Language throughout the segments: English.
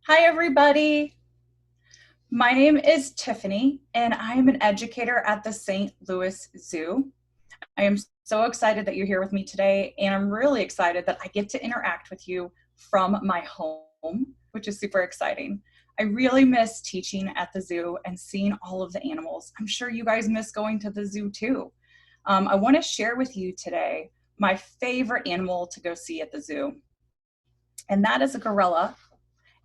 Hi, everybody. My name is Tiffany, and I am an educator at the St. Louis Zoo. I am so excited that you're here with me today, and I'm really excited that I get to interact with you from my home, which is super exciting. I really miss teaching at the zoo and seeing all of the animals. I'm sure you guys miss going to the zoo too. I want to share with you today my favorite animal to go see at the zoo, and that is a gorilla,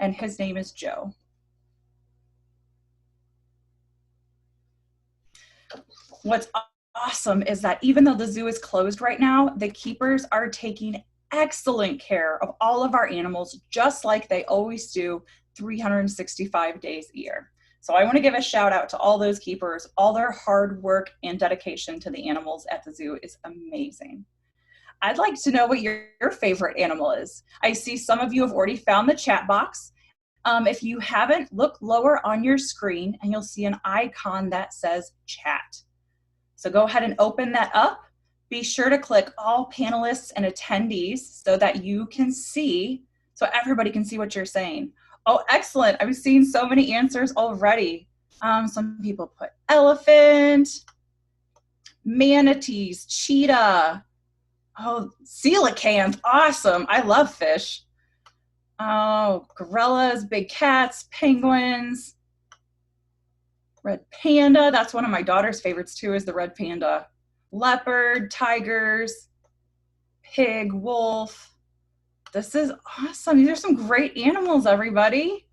and his name is Joe. What's awesome is that even though the zoo is closed right now, the keepers are taking excellent care of all of our animals, just like they always do 365 days a year. So I want to give a shout out to all those keepers. All their hard work and dedication to the animals at the zoo is amazing. I'd like to know what your favorite animal is. I see some of you have already found the chat box. If you haven't, look lower on your screen and you'll see an icon that says chat. So go ahead and open that up. Be sure to click all panelists and attendees so that you can see, so everybody can see what you're saying. Oh, excellent. I'm seeing so many answers already. Some people put elephant, manatees, cheetah. Oh, coelacanth. Awesome. I love fish. Oh, gorillas, big cats, penguins. Red panda, that's one of my daughter's favorites too, is the red panda. Leopard, tigers, pig, wolf. This is awesome. These are some great animals, everybody.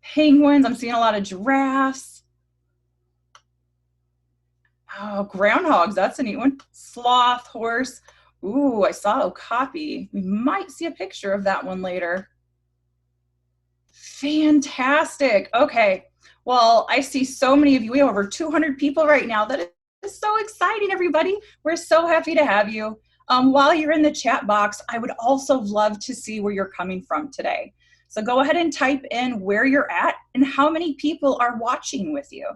Penguins, I'm seeing a lot of giraffes. Oh, groundhogs, that's a neat one. Sloth, horse. Ooh, I saw okapi. We might see a picture of that one later. Fantastic. Okay. Well, I see so many of you. We have over 200 people right now. That is so exciting, everybody. We're so happy to have you. While you're in the chat box, I would also love to see where you're coming from today. So go ahead and type in where you're at and how many people are watching with you.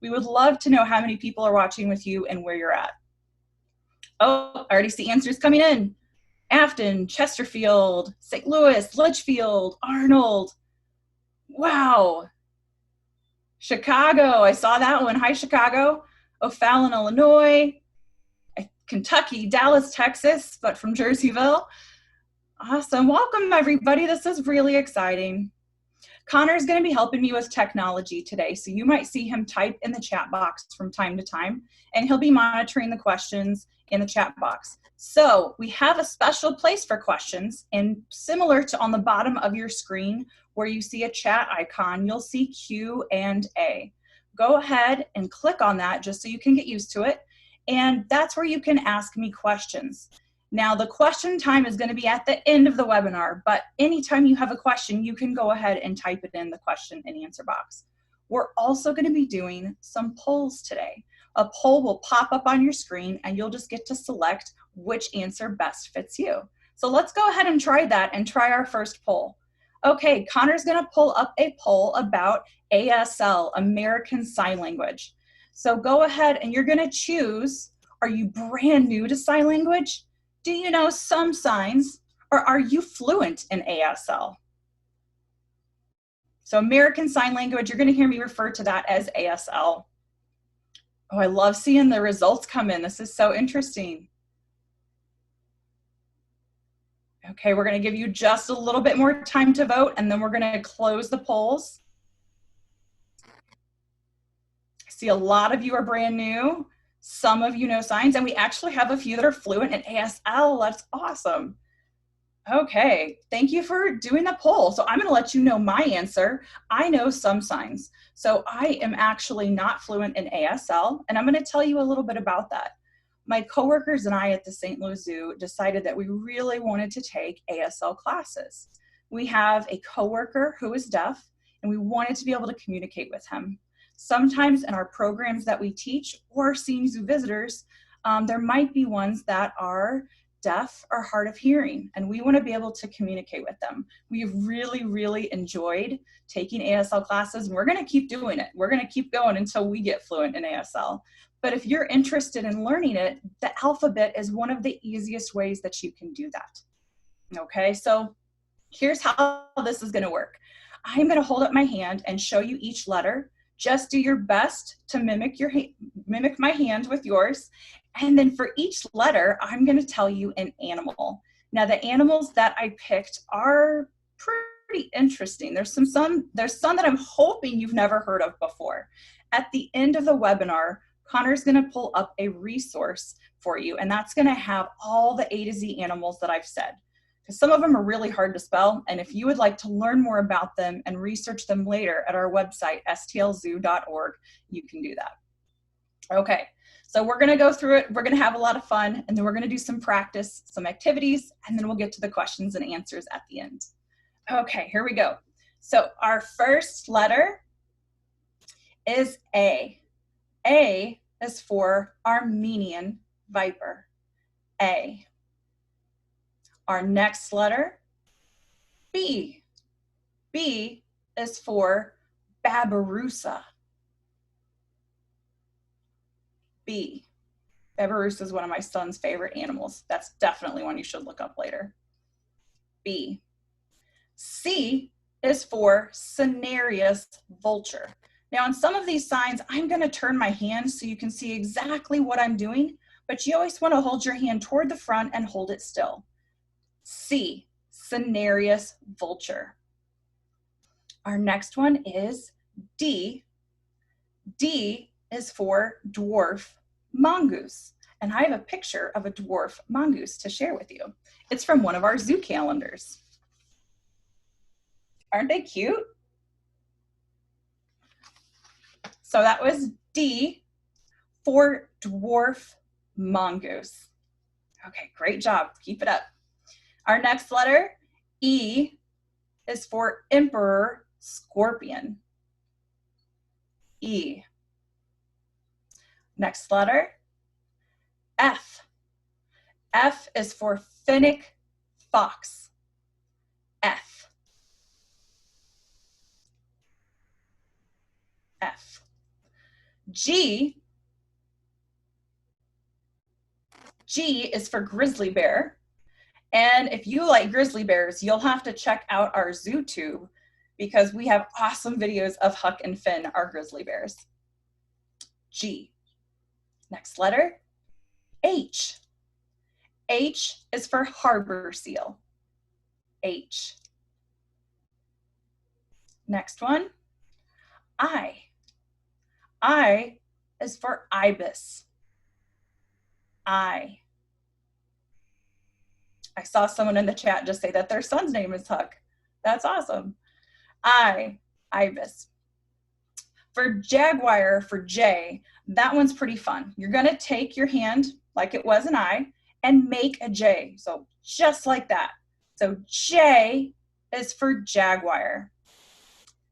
We would love to know how many people are watching with you and where you're at. Oh, I already see answers coming in. Afton, Chesterfield, St. Louis, Litchfield, Arnold. Wow. Chicago, I saw that one. Hi, Chicago. O'Fallon, Illinois. Kentucky, Dallas, Texas, but from Jerseyville. Awesome. Welcome, everybody. This is really exciting. Connor's going to be helping me with technology today, so you might see him type in the chat box from time to time, and he'll be monitoring the questions in the chat box. So we have a special place for questions, and similar to on the bottom of your screen where you see a chat icon, you'll see Q&A. Go ahead and click on that just so you can get used to it, and that's where you can ask me questions. Now, the question time is going to be at the end of the webinar, but anytime you have a question, you can go ahead and type it in the question and answer box. We're also going to be doing some polls today. A poll will pop up on your screen and you'll just get to select which answer best fits you. So let's go ahead and try that and try our first poll. Okay, Connor's going to pull up a poll about ASL, American Sign Language. So go ahead and you're going to choose, are you brand new to sign language? Do you know some signs, or are you fluent in ASL? So American Sign Language, you're going to hear me refer to that as ASL. Oh, I love seeing the results come in. This is so interesting. Okay, we're going to give you just a little bit more time to vote, and then we're going to close the polls. I see a lot of you are brand new. Some of you know signs, and we actually have a few that are fluent in ASL. That's awesome. Okay, thank you for doing the poll. So I'm going to let you know my answer. I know some signs. So I am actually not fluent in ASL, and I'm going to tell you a little bit about that. My coworkers and I at the St. Louis Zoo decided that we really wanted to take ASL classes. We have a coworker who is deaf, and we wanted to be able to communicate with him. Sometimes in our programs that we teach or seeing zoo visitors, there might be ones that are deaf or hard of hearing, and we want to be able to communicate with them. We've really enjoyed taking ASL classes, and we're going to keep doing it. We're going to keep going until we get fluent in ASL. But if you're interested in learning it, the alphabet is one of the easiest ways that you can do that. Okay, so here's how this is going to work. I'm going to hold up my hand and show you each letter. Just do your best to mimic my hand with yours. And then for each letter, I'm going to tell you an animal. Now, the animals that I picked are pretty interesting. There's some that I'm hoping you've never heard of before. At the end of the webinar, Connor's going to pull up a resource for you, and that's going to have all the A to Z animals that I've said. Because some of them are really hard to spell, and if you would like to learn more about them and research them later at our website, stlzoo.org, you can do that. Okay, so we're gonna go through it, we're gonna have a lot of fun, and then we're gonna do some practice, some activities, and then we'll get to the questions and answers at the end. Okay, here we go. So our first letter is A. A is for Armenian viper, A. Our next letter, B. B is for Babirusa. B. Babirusa is one of my son's favorite animals. That's definitely one you should look up later. B. C is for Cinereus vulture. Now, on some of these signs, I'm going to turn my hand so you can see exactly what I'm doing, but you always want to hold your hand toward the front and hold it still. C, Cinereus vulture. Our next one is D. D is for dwarf mongoose. And I have a picture of a dwarf mongoose to share with you. It's from one of our zoo calendars. Aren't they cute? So that was D for dwarf mongoose. Okay, great job. Keep it up. Our next letter, E, is for emperor scorpion. E. Next letter, F. F is for finnick fox. F. F. G. G is for grizzly bear. And if you like grizzly bears, you'll have to check out our ZooTube because we have awesome videos of Huck and Finn, our grizzly bears. G. Next letter, H. H is for harbor seal. H. Next one, I. I is for ibis. I. I saw someone in the chat just say that their son's name is Huck. That's awesome. I, ibis. For jaguar, for J, that one's pretty fun. You're gonna take your hand like it was an I and make a J. So just like that. So J is for jaguar.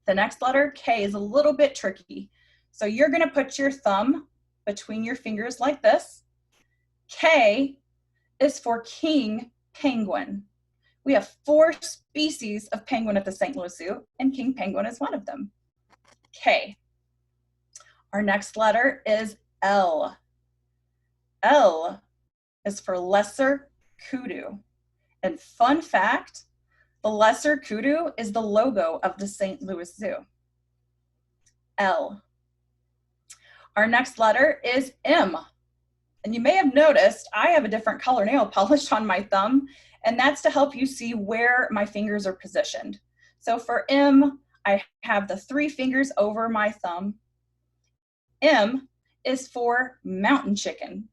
The next letter, K, is a little bit tricky. So you're gonna put your thumb between your fingers like this. K is for king penguin. We have 4 species of penguin at the St. Louis Zoo, and king penguin is one of them. K. Our next letter is L. L is for lesser kudu. And fun fact, the lesser kudu is the logo of the St. Louis Zoo. L. Our next letter is M. And you may have noticed I have a different color nail polish on my thumb, and that's to help you see where my fingers are positioned. So for M, I have the 3 fingers over my thumb. M is for mountain chicken.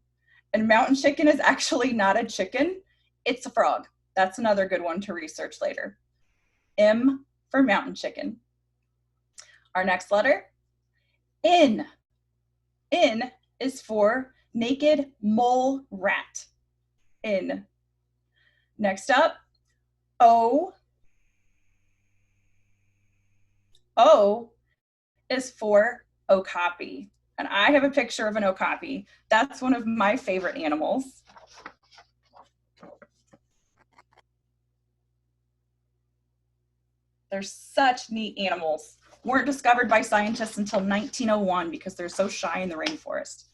And mountain chicken is actually not a chicken, it's a frog. That's another good one to research later. M for mountain chicken. Our next letter, N. N is for naked mole rat. N. Next up, O. O is for okapi. And I have a picture of an okapi. That's one of my favorite animals. They're such neat animals. Weren't discovered by scientists until 1901 because they're so shy in the rainforest.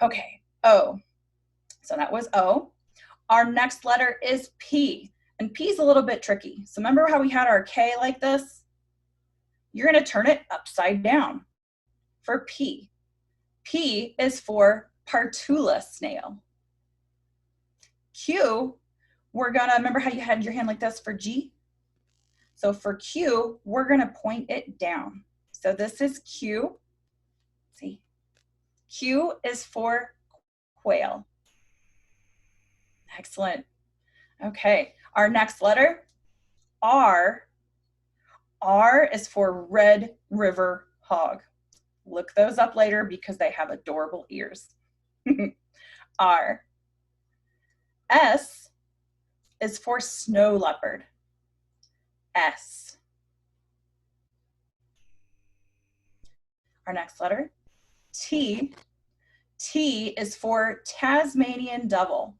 Okay, O. So that was O. Our next letter is P. And P is a little bit tricky. So remember how we had our K like this? you're going to turn it upside down for P. P is for Partula snail. Q, we're going to, remember how you had your hand like this for G? So for Q, we're going to point it down. So this is Q. See? Q is for quail. Excellent. Okay, our next letter, R. R is for Red River hog. Look those up later because they have adorable ears. R. S is for snow leopard. S. Our next letter, T. T is for Tasmanian devil.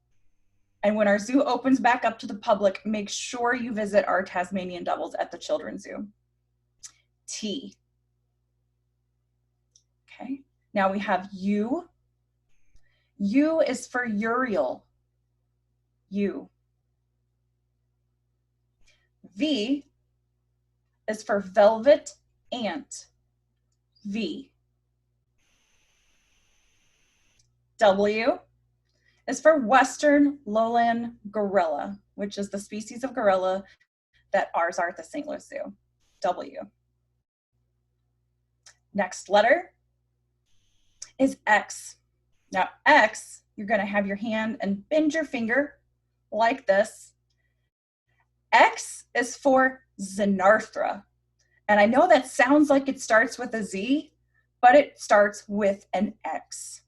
And when our zoo opens back up to the public, make sure you visit our Tasmanian devils at the Children's Zoo. T. Okay, now we have U. U is for Uriel. U. V is for velvet ant. V. W is for Western lowland gorilla, which is the species of gorilla that ours are at the St. Louis Zoo. W. Next letter is X. Now X, you're going to have your hand and bend your finger like this. X is for Xenarthra. And I know that sounds like it starts with a Z, but it starts with an X.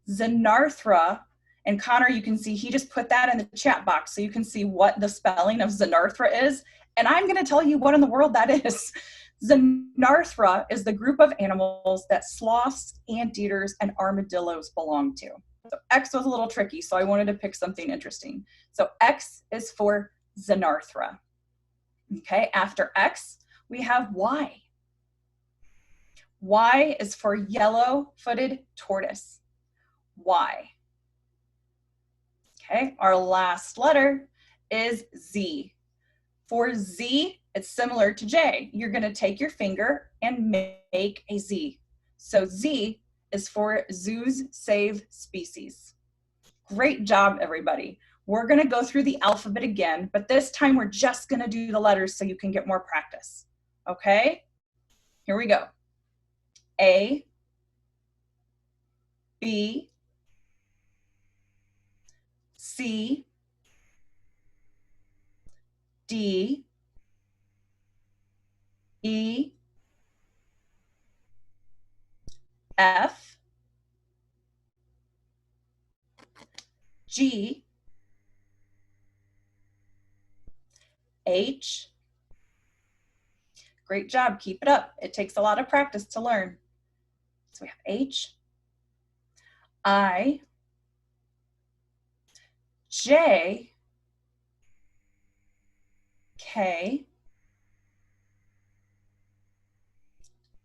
Xenarthra, and Connor, you can see he just put that in the chat box so you can see what the spelling of Xenarthra is. And I'm going to tell you what in the world that is. Xenarthra is the group of animals that sloths, anteaters, and armadillos belong to. So X was a little tricky, so I wanted to pick something interesting. So X is for Xenarthra. Okay, after X, we have Y. Y is for yellow-footed tortoise. Y. Okay, our last letter is Z. For Z, it's similar to J. You're going to take your finger and make a Z. So Z is for Zoos Save Species. Great job, everybody. We're going to go through the alphabet again, but this time we're just going to do the letters so you can get more practice. Okay? Here we go. A, B, C, D, E, F, G, H. Great job, keep it up. It takes a lot of practice to learn. So we have H, I, J, K,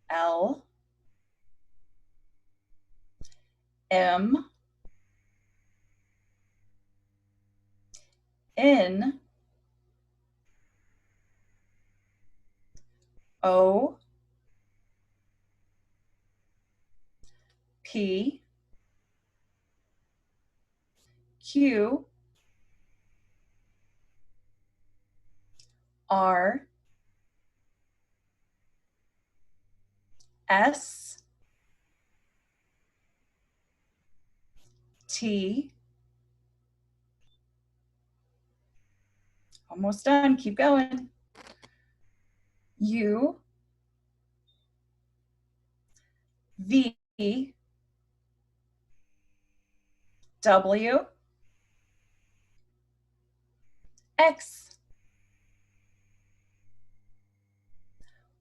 L, M, N, O, P, Q, R, S, T, almost done, keep going, U, V, W, X,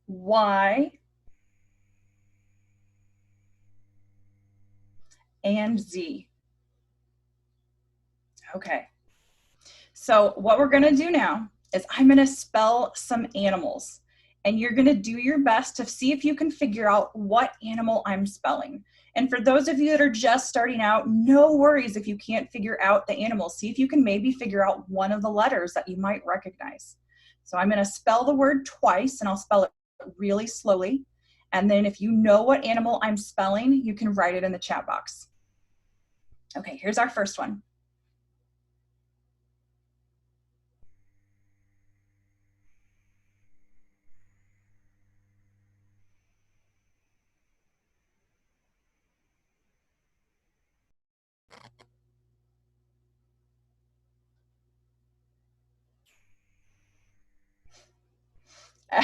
Y, and Z. Okay, so what we're gonna do now is I'm gonna spell some animals, and you're gonna do your best to see if you can figure out what animal I'm spelling. And for those of you that are just starting out, no worries if you can't figure out the animal. See if you can maybe figure out one of the letters that you might recognize. So I'm gonna spell the word twice, and I'll spell it really slowly. And then if you know what animal I'm spelling, you can write it in the chat box. Okay, here's our first one.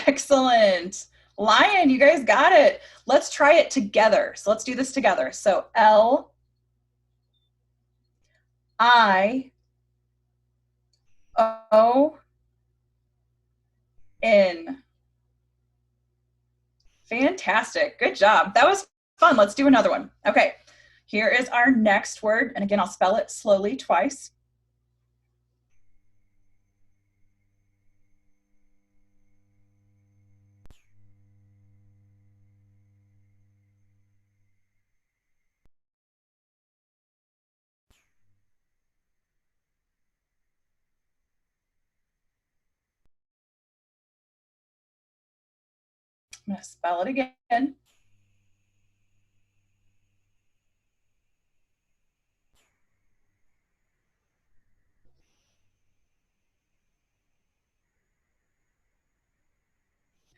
Excellent. Lion, you guys got it. Let's try it together. So let's do this together. So L, I, O, N. Fantastic. Good job. That was fun. Let's do another one. Okay. Here is our next word. And again, I'll spell it slowly twice. I'm going to spell it again.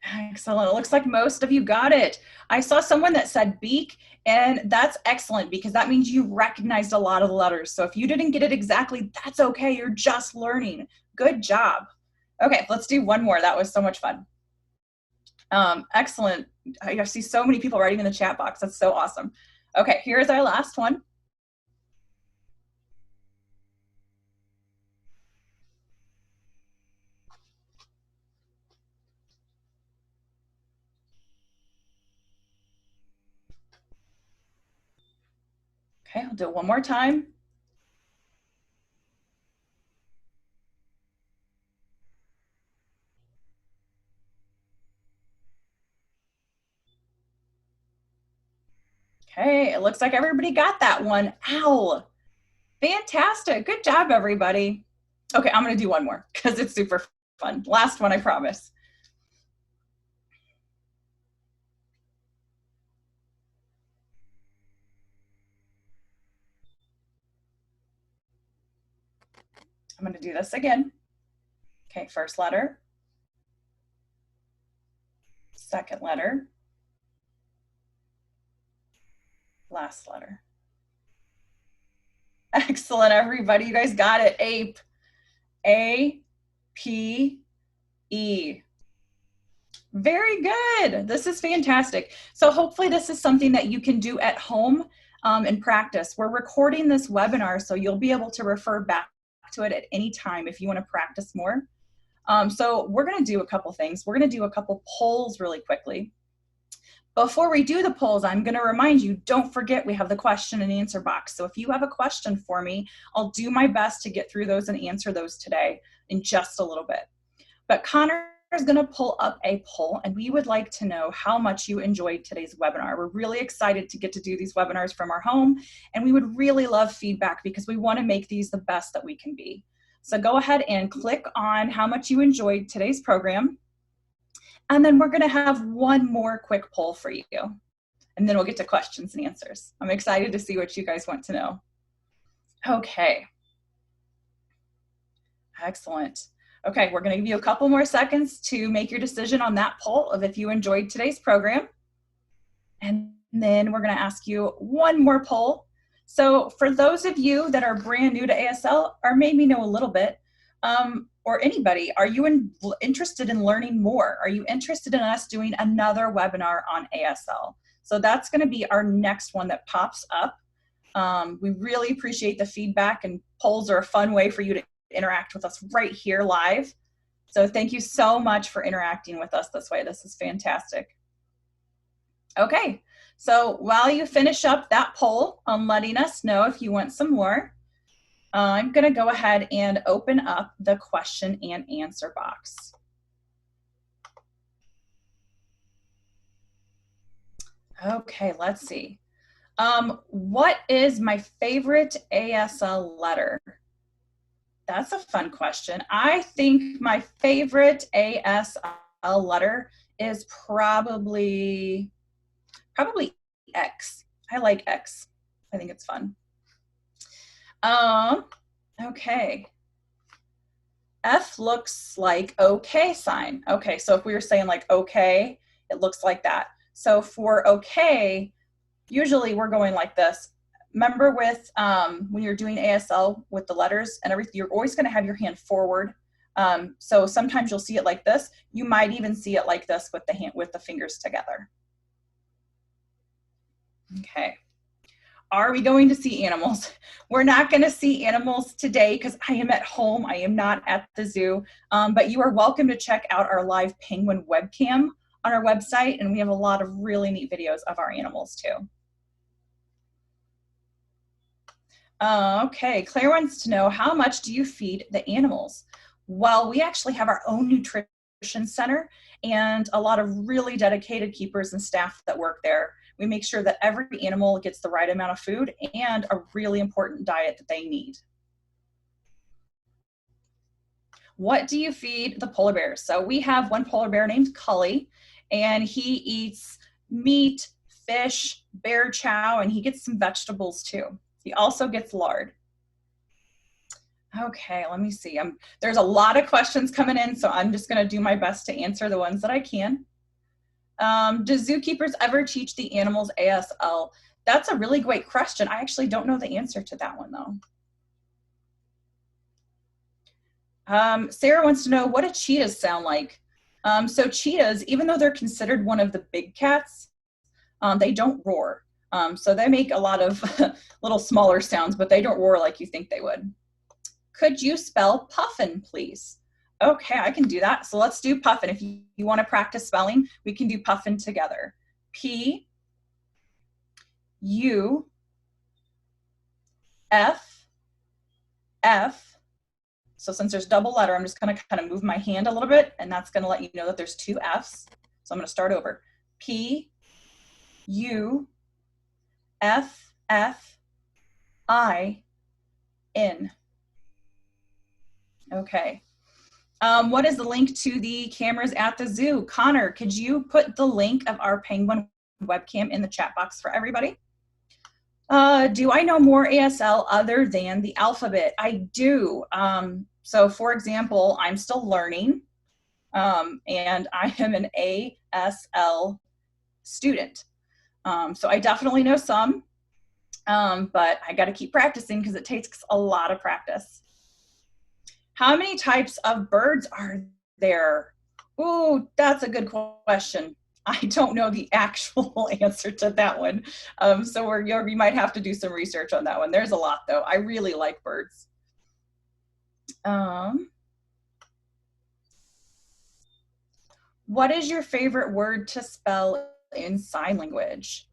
Excellent. It looks like most of you got it. I saw someone that said beak, and that's excellent because that means you recognized a lot of the letters. So if you didn't get it exactly, that's okay. You're just learning. Good job. Okay, let's do one more. That was so much fun. Excellent. I see so many people writing in the chat box. That's so awesome. Okay, here's our last one. Okay, I'll do it one more time. Okay, it looks like everybody got that one. Owl. Fantastic. Good job, everybody. Okay, I'm going to do one more because it's super fun. Last one, I promise. I'm going to do this again. Okay, first letter, second letter, last letter. Excellent, everybody. You guys got it. Ape. A-P-E. Very good. This is fantastic. So hopefully this is something that you can do at home and practice. We're recording this webinar, so you'll be able to refer back to it at any time if you want to practice more. So we're going to do a couple things. We're going to do a couple polls really quickly. Before we do the polls, I'm going to remind you, don't forget we have the question and answer box. So if you have a question for me, I'll do my best to get through those and answer those today in just a little bit. But Connor is going to pull up a poll, and we would like to know how much you enjoyed today's webinar. We're really excited to get to do these webinars from our home, and we would really love feedback because we want to make these the best that we can be. So go ahead and click on how much you enjoyed today's program. And then we're going to have one more quick poll for you. And then we'll get to questions and answers. I'm excited to see what you guys want to know. Okay. Excellent. Okay, we're going to give you a couple more seconds to make your decision on that poll of if you enjoyed today's program. And then we're going to ask you one more poll. So for those of you that are brand new to ASL or maybe know a little bit, or anybody, are you interested in learning more? Are you interested in us doing another webinar on ASL? So that's going to be our next one that pops up. We really appreciate the feedback, and polls are a fun way for you to interact with us right here live. So thank you so much for interacting with us this way. This is fantastic. Okay, so while you finish up that poll on letting us know if you want some more, I'm going to go ahead and open up the question and answer box. Okay, let's see. What is my favorite ASL letter? That's a fun question. I think my favorite ASL letter is probably X. I like X. I think it's fun. Okay. F looks like okay sign. Okay, so if we were saying like okay, it looks like that. So for okay, usually we're going like this. Remember with when you're doing ASL with the letters and everything, you're always going to have your hand forward. So sometimes you'll see it like this. You might even see it like this with the fingers together. Okay. Are we going to see animals? We're not going to see animals today because I am at home. I am not at the zoo. But you are welcome to check out our live penguin webcam on our website, and we have a lot of really neat videos of our animals too. Okay, Claire wants to know, how much do you feed the animals? Well, we actually have our own nutrition center and a lot of really dedicated keepers and staff that work there. We make sure that every animal gets the right amount of food and a really important diet that they need. What do you feed the polar bears? So we have one polar bear named Cully, and he eats meat, fish, bear chow, and he gets some vegetables too. He also gets lard. Okay, let me see. There's a lot of questions coming in, so I'm just going to do my best to answer the ones that I can. Do zookeepers ever teach the animals ASL? That's a really great question. I actually don't know the answer to that one, though. Sarah wants to know, what do cheetahs sound like? So cheetahs, even though they're considered one of the big cats, they don't roar. So they make a lot of little smaller sounds, but they don't roar like you think they would. Could you spell puffin, please? Okay, I can do that. So let's do puffin. If you want to practice spelling, we can do puffin together. P, U, F, F. So since there's double letter, I'm just going to kind of move my hand a little bit, and that's going to let you know that there's two F's. So I'm going to start over. P, U, F, F, I, N. Okay. What is the link to the cameras at the zoo? Connor, could you put the link of our penguin webcam in the chat box for everybody? Do I know more ASL other than the alphabet? I do. So for example, I'm still learning, and I am an ASL student. So I definitely know some, but I got to keep practicing because it takes a lot of practice. How many types of birds are there? Ooh, that's a good question. I don't know the actual answer to that one. So you might have to do some research on that one. There's a lot though. I really like birds. What is your favorite word to spell in sign language?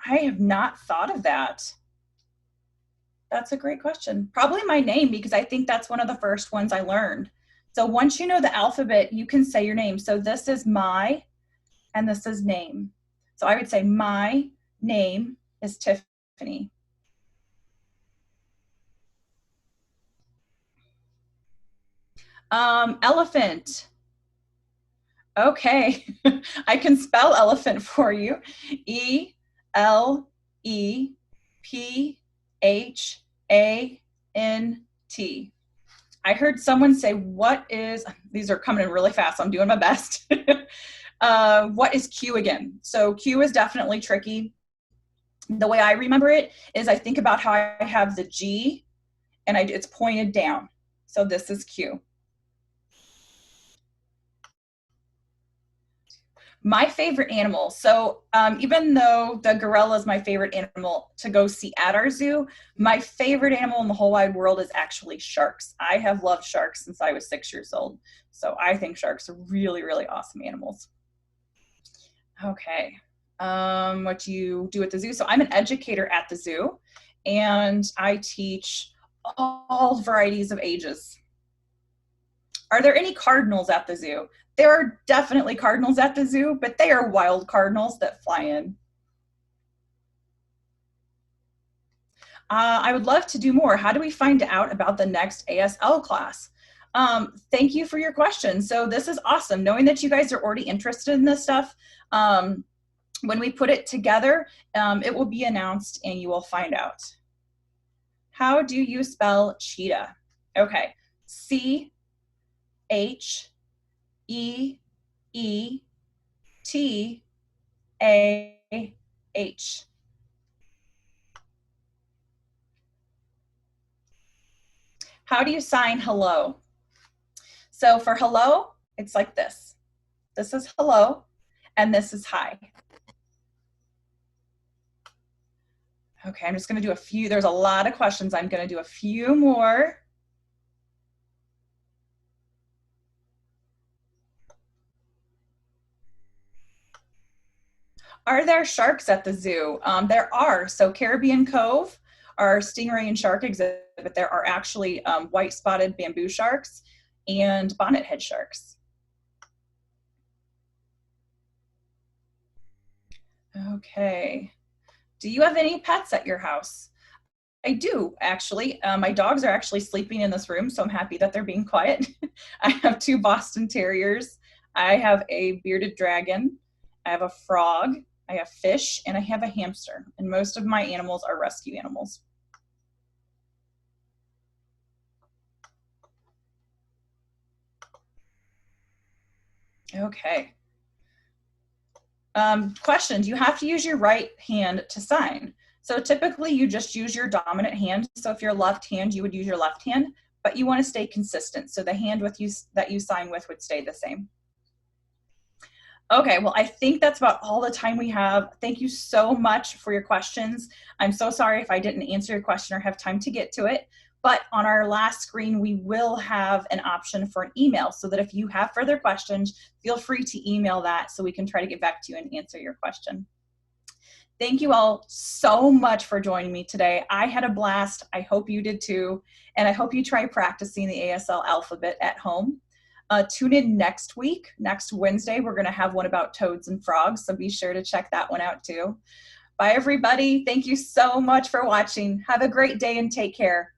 I have not thought of that. That's a great question. Probably my name, because I think that's one of the first ones I learned. So once you know the alphabet, you can say your name. So this is my, and this is name. So I would say my name is Tiffany. Elephant. Okay, I can spell elephant for you. E-L-E-P-H-A-N-T. I heard someone say, what is, these are coming in really fast, so I'm doing my best. What is Q again? So Q is definitely tricky. The way I remember it is I think about how I have the G and it's pointed down. So this is Q. My favorite animal. So even though the gorilla is my favorite animal to go see at our zoo, my favorite animal in the whole wide world is actually sharks. I have loved sharks since I was 6 years old. So I think sharks are really, really awesome animals. Okay. What do you do at the zoo? So I'm an educator at the zoo, and I teach all varieties of ages. Are there any cardinals at the zoo? There are definitely cardinals at the zoo, but they are wild cardinals that fly in. I would love to do more. How do we find out about the next ASL class? Thank you for your question. So this is awesome. Knowing that you guys are already interested in this stuff, when we put it together, it will be announced and you will find out. How do you spell cheetah? Okay, CHEETAH. How do you sign hello? So for hello, it's like this. This is hello, and this is hi. Okay, I'm just gonna do a few. There's a lot of questions. I'm gonna do a few more. Are there sharks at the zoo? There are. So Caribbean Cove, our stingray and shark exhibit, there are actually white spotted bamboo sharks and bonnethead sharks. Okay. Do you have any pets at your house? I do, actually. My dogs are actually sleeping in this room, so I'm happy that they're being quiet. I have 2 Boston Terriers. I have a bearded dragon. I have a frog. I have fish, and I have a hamster. And most of my animals are rescue animals. Okay. Questions. You have to use your right hand to sign. So typically you just use your dominant hand. So if you're left hand, you would use your left hand, but you want to stay consistent. So the hand with you that you sign with would stay the same. Okay, well, I think that's about all the time we have. Thank you so much for your questions. I'm so sorry if I didn't answer your question or have time to get to it, but on our last screen, we will have an option for an email so that if you have further questions, feel free to email that so we can try to get back to you and answer your question. Thank you all so much for joining me today. I had a blast. I hope you did too. And I hope you try practicing the ASL alphabet at home. Tune in next week. Next Wednesday, we're going to have one about toads and frogs, so be sure to check that one out too. Bye, everybody. Thank you so much for watching. Have a great day and take care.